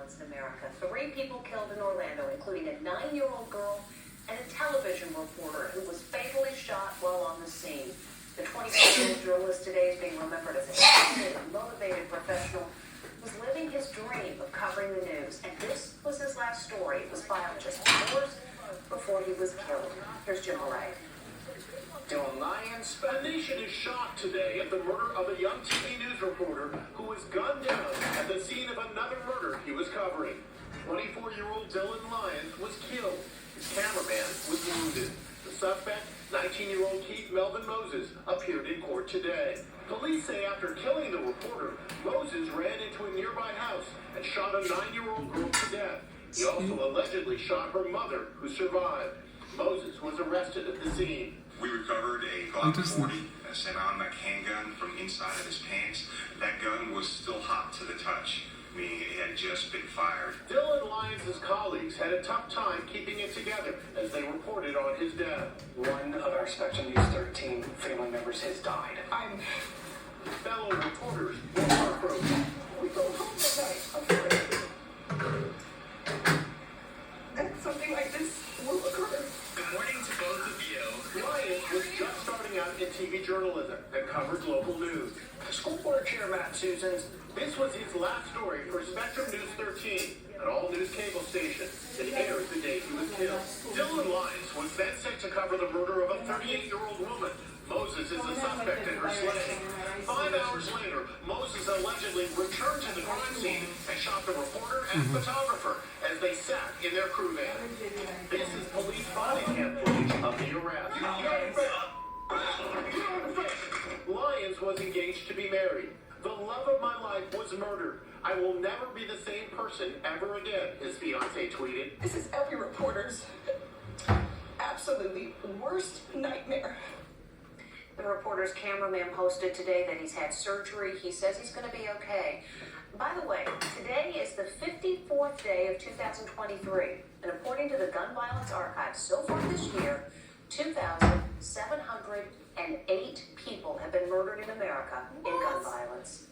violence in America. 3 people killed in Orlando, including a 9-year-old girl and a television reporter who was fatally shot while on the scene. The 24-year-old journalist today is being remembered as a talented and motivated professional who was living his dream of covering the news. And this was his last story. It was filed just hours before he was killed. Here's Jim Moret. Dylan Lyons. The nation is shocked today at the murder of a young TV news reporter who was gunned down at the scene of another murder he was covering. 24-year-old Dylan Lyons was killed. His cameraman was wounded. The suspect, 19-year-old Keith Melvin Moses, appeared in court today. Police say after killing the reporter, Moses ran into a nearby house and shot a 9-year-old girl to death. He also allegedly shot her mother, who survived. Moses was arrested at the scene. We recovered a Glock 40, a semi-automatic handgun from inside of his pants. That gun was still hot to the touch, meaning it had just been fired. Dylan Lyons' colleagues had a tough time keeping it together as they reported on his death. One of our Spectrum News 13 family members has died. Fellow reporters were heartbroken. We go home tonight afraid that something like this will occur. Good morning to both of you. Lyons was just starting out in TV journalism and covered local news. School board chair Matt Susans, this was his last story for Spectrum News 13, an all-news cable station that aired the day he was killed. Dylan Lyons was then sent to cover the murder of a 38-year-old woman. Moses is the suspect in her slaying. 5 hours later, Moses allegedly returned to the crime scene and shot the reporter and photographer as they sat in their crew van. This is police body cam footage of the arrest. Lyons was engaged to be married. The love of my life was murdered. I will never be the same person ever again, his fiancée tweeted. This is every reporter's absolutely worst nightmare. The reporter's cameraman posted today that he's had surgery. He says he's going to be okay. By the way, today is the 54th day of 2023. And according to the Gun Violence Archive, so far this year, 2,708 people have been murdered in America in gun violence.